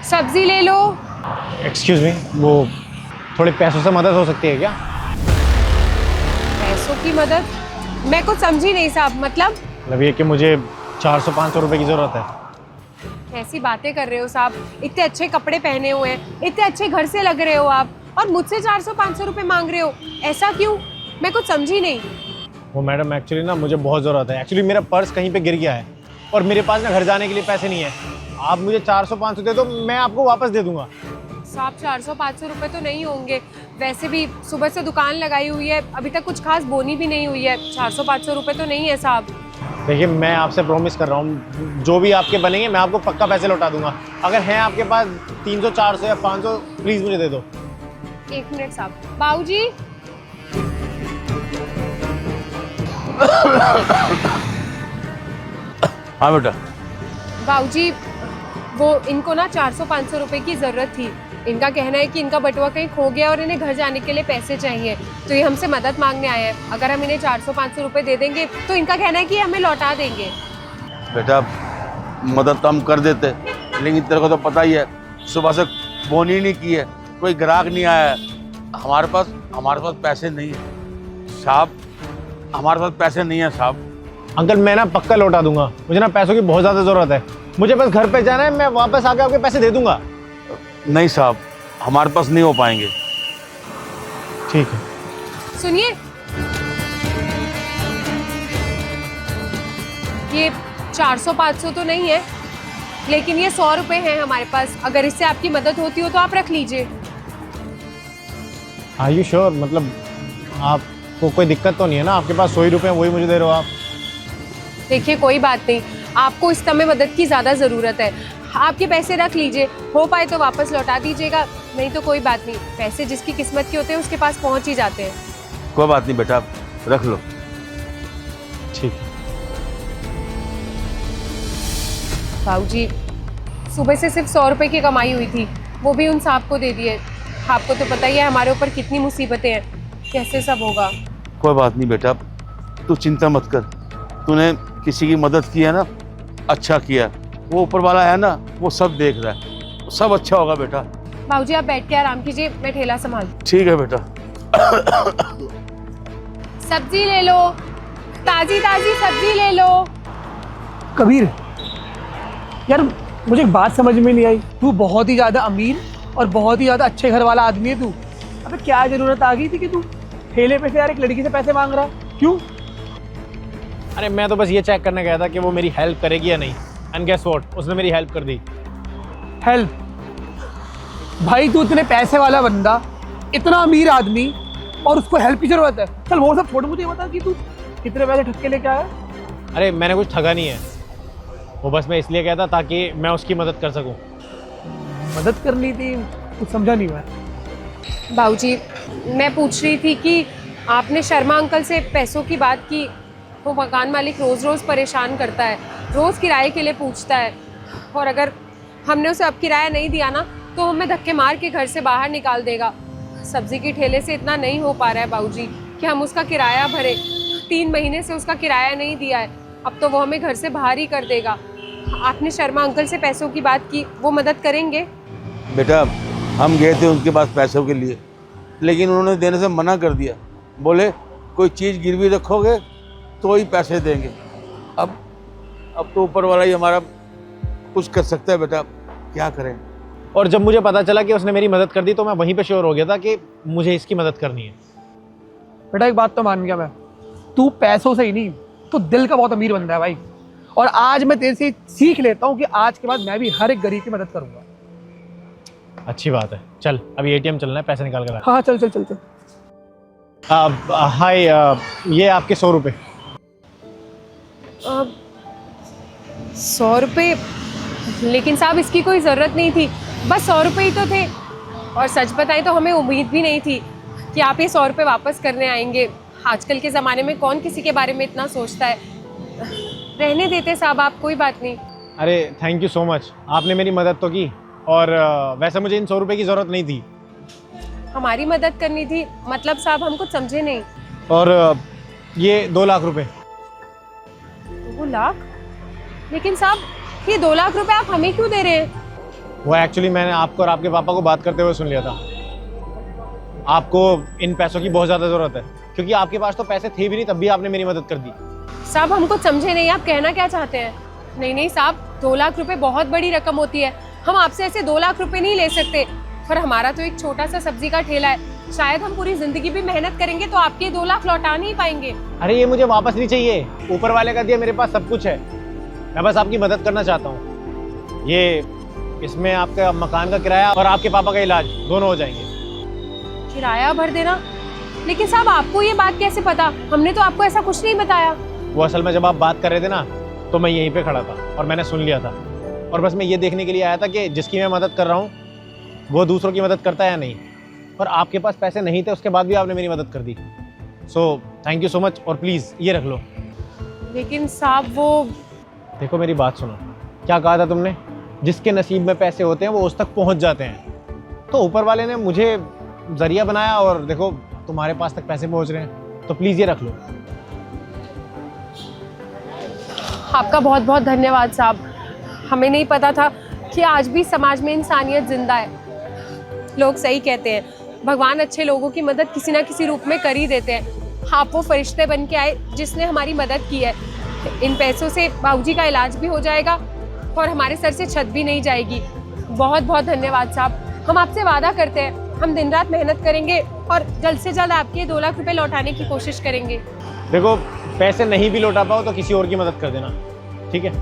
सब्जी ले लो। Excuse me, वो थोड़े पैसों से मदद हो सकती है क्या? पैसों की मदद? मैं कुछ समझी नहीं साहब, मतलब ये कि मुझे 400-500 रुपए की ज़रूरत है। कैसी बातें कर रहे हो साहब? इतने अच्छे कपड़े पहने हुए हैं, इतने अच्छे घर से लग रहे हो आप, और मुझसे 400-500 रुपए मांग रहे हो, ऐसा क्यों? मैं कुछ समझी नहीं। वो मैडम एक्चुअली ना मुझे बहुत ज़रूरत है। एक्चुअली मेरा पर्स कहीं पे गिर गया है और मेरे पास ना घर जाने के लिए पैसे नहीं है। आप मुझे 400-500 दे दो, मैं आपको वापस दे दूंगा। साहब 400-500 रुपए तो नहीं होंगे। वैसे भी सुबह से दुकान लगाई हुई है, अभी तक कुछ खास बोनी भी नहीं हुई है। 400-500 रुपए तो नहीं है साहब। देखिए, मैं आपसे प्रॉमिस कर रहा हूँ, जो भी आपके बनेंगे मैं आपको पक्का पैसे लौटा दूंगा। अगर हैं आपके पास 300, 400 या 500, प्लीज़ मुझे दे दो। एक मिनट साहब। बाबूजी, हाँ बेटा। बाबूजी, वो इनको ना 400-500 रुपए की ज़रूरत थी। इनका कहना है कि इनका बटुआ कहीं खो गया और इन्हें घर जाने के लिए पैसे चाहिए, तो ये हमसे मदद मांगने आए हैं। अगर हम इन्हें 400-500 रुपए दे देंगे तो इनका कहना है कि हमें लौटा देंगे। बेटा मदद तो हम कर देते, लेकिन तेरे को तो पता ही है, सुबह से फोन ही नहीं की है, कोई ग्राहक नहीं आया है। हमारे पास पैसे नहीं है साहब, हमारे पास पैसे नहीं है साहब। अंकल, मैं ना पक्का लौटा दूंगा। मुझे ना पैसों की बहुत ज़्यादा ज़रूरत है। मुझे बस घर पे जाना है, मैं वापस आके आपके पैसे दे दूंगा। नहीं साहब, हमारे पास नहीं हो पाएंगे। ठीक है। सुनिए, ये 400-500 तो नहीं है, लेकिन ये 100 रुपए हैं हमारे पास। अगर इससे आपकी मदद होती हो तो आप रख लीजिए। Are you sure? मतलब आपको कोई दिक्कत तो नहीं है ना? आपके पास 100 ही रुपए हैं, वही मुझे दे रहे हो आप। देखिए, कोई बात नहीं, आपको इस समय मदद की ज़्यादा ज़रूरत है। आपके पैसे रख लीजिए, हो पाए तो वापस लौटा दीजिएगा, नहीं तो कोई बात नहीं। पैसे जिसकी किस्मत के होते हैं उसके पास पहुंच ही जाते हैं। कोई बात नहीं बेटा, रख लो। ठीक है। बाबूजी, सुबह से सिर्फ 100 रुपए की कमाई हुई थी, वो भी उन साहब को दे दिए। आपको तो पता ही है हमारे ऊपर कितनी मुसीबतें हैं, कैसे सब होगा। कोई बात नहीं बेटा, तू चिंता मत कर। तूने किसी की मदद की है ना, अच्छा किया। वो ऊपर वाला है ना, वो सब देख रहा है, सब अच्छा होगा बेटा। बाबूजी, आप बैठ के आराम कीजिए, मैं ठेला संभाल। ठीक है बेटा। सब्जी ले लो, ताजी ताजी सब्जी ले लो। कबीर, यार मुझे एक बात समझ में नहीं आई। तू बहुत ही ज़्यादा अमीर और बहुत ही ज़्यादा अच्छे घर वाला आदमी है तू। अबे क्या ज़रूरत आ गई थी कि तू ठेले पे से यार एक लड़की से पैसे मांग रहा? क्यों? अरे मैं तो बस ये चेक करने गया था कि वो मेरी हेल्प करेगी या नहीं। एंड गेस व्हाट, उसने मेरी हेल्प कर दी। हेल्प? भाई तू इतने पैसे वाला बंदा, इतना अमीर आदमी, और उसको हेल्प की ज़रूरत है? चल वो सब छोड़, मुझे ये बता कि तू कितने पैसे ठग के लेके आया? अरे मैंने कुछ ठगा नहीं है, वो बस मैं इसलिए कहता ताकि मैं उसकी मदद कर सकूं। मदद करनी थी? कुछ समझा नहीं मैं। बाबूजी, मैं पूछ रही थी कि आपने शर्मा अंकल से पैसों की बात की। वो मकान मालिक रोज़ रोज़ परेशान करता है, रोज़ किराए के लिए पूछता है, और अगर हमने उसे अब किराया नहीं दिया ना तो हमें धक्के मार के घर से बाहर निकाल देगा। सब्जी की ठेले से इतना नहीं हो पा रहा है बाबूजी कि हम उसका किराया भरे। 3 महीने से उसका किराया नहीं दिया है, अब तो वो हमें घर से बाहर ही कर देगा। आपने शर्मा अंकल से पैसों की बात की, वो मदद करेंगे? बेटा हम गए थे उनके पास पैसों के लिए, लेकिन उन्होंने देने से मना कर दिया। बोले कोई चीज़ गिरवी रखोगे तो ही पैसे देंगे। अब तो ऊपर वाला ही हमारा कुछ कर सकता है बेटा, क्या करें। और जब मुझे पता चला कि उसने मेरी मदद कर दी तो मैं वहीं पे श्योर हो गया था कि मुझे इसकी मदद करनी है। बेटा एक बात तो मान गया मैं, तू पैसों से ही नहीं, तू दिल का बहुत अमीर बंदा है भाई। और आज मैं तेरे से सीख लेता हूँ कि आज के बाद मैं भी हर एक गरीब की मदद करूँगा। अच्छी बात है, चल अभी एटीएम चलना है, पैसे निकाल कर ला। हाँ चल चल चल चल। हाय, ये आपके 100 रुपये। 100 रुपये? लेकिन साहब इसकी कोई ज़रूरत नहीं थी, बस 100 रुपये ही तो थे। और सच बताएं तो हमें उम्मीद भी नहीं थी कि आप ये 100 रुपये वापस करने आएंगे। आजकल के ज़माने में कौन किसी के बारे में इतना सोचता है। रहने देते साहब आप, कोई बात नहीं। अरे थैंक यू सो मच, आपने मेरी मदद तो की। और वैसे मुझे इन 100 रुपये की ज़रूरत नहीं थी। हमारी मदद करनी थी मतलब साहब, हम कुछ समझे नहीं। और ये 2 लाख रुपए। 2 लाख? लेकिन साहब ये 2 लाख रुपए आप हमें क्यों दे रहे हैं? वो एक्चुअली मैंने आपको और आपके पापा को बात करते हुए सुन लिया था। आपको इन पैसों की बहुत ज़्यादा ज़रूरत है, क्योंकि आपके पास तो पैसे थे भी नहीं, तब भी आपने मेरी मदद कर दी। साहब हम कुछ समझे नहीं, आप कहना क्या चाहते हैं? नहीं नहीं साहब, 2 लाख रुपए बहुत बड़ी रकम होती है, हम आपसे ऐसे 2 लाख रुपए नहीं ले सकते। और हमारा तो एक छोटा सा सब्जी का ठेला है, शायद हम पूरी जिंदगी भी मेहनत करेंगे तो आपके 2 लाख लौटा नहीं पाएंगे। अरे ये मुझे वापस नहीं चाहिए, ऊपर वाले का दिया, मेरे पास सब कुछ है। मैं बस आपकी मदद करना चाहता हूँ। ये इसमें आपका मकान का किराया और आपके पापा का इलाज दोनों हो जाएंगे। किराया भर देना? लेकिन साहब आपको ये बात कैसे पता? हमने तो आपको ऐसा कुछ नहीं बताया। वो असल में जब आप बात कर रहे थे ना, तो मैं यहीं पे खड़ा था और मैंने सुन लिया था। और बस मैं ये देखने के लिए आया था कि जिसकी मैं मदद कर रहा हूँ वो दूसरों की मदद करता है या नहीं। और आपके पास पैसे नहीं थे, उसके बाद भी आपने मेरी मदद कर दी। So thank you so much. और प्लीज़ ये रख लो। लेकिन साहब वो देखो मेरी बात सुनो, क्या कहा था तुमने? जिसके नसीब में पैसे होते हैं वो उस तक पहुंच जाते हैं। तो ऊपर वाले ने मुझे जरिया बनाया और देखो तुम्हारे पास तक पैसे पहुंच रहे हैं। तो प्लीज़ ये रख लो। आपका बहुत बहुत धन्यवाद साहब। हमें नहीं पता था कि आज भी समाज में इंसानियत जिंदा है। लोग सही कहते हैं, भगवान अच्छे लोगों की मदद किसी ना किसी रूप में कर ही देते हैं। आप वो फरिश्ते बन के आए जिसने हमारी मदद की है। इन पैसों से बाबूजी का इलाज भी हो जाएगा और हमारे सर से छत भी नहीं जाएगी। बहुत बहुत धन्यवाद साहब। हम आपसे वादा करते हैं, हम दिन रात मेहनत करेंगे और जल्द से जल्द आपके 2 लाख रुपए लौटाने की कोशिश करेंगे। देखो पैसे नहीं भी लौटा पाओ तो किसी और की मदद कर देना, ठीक है?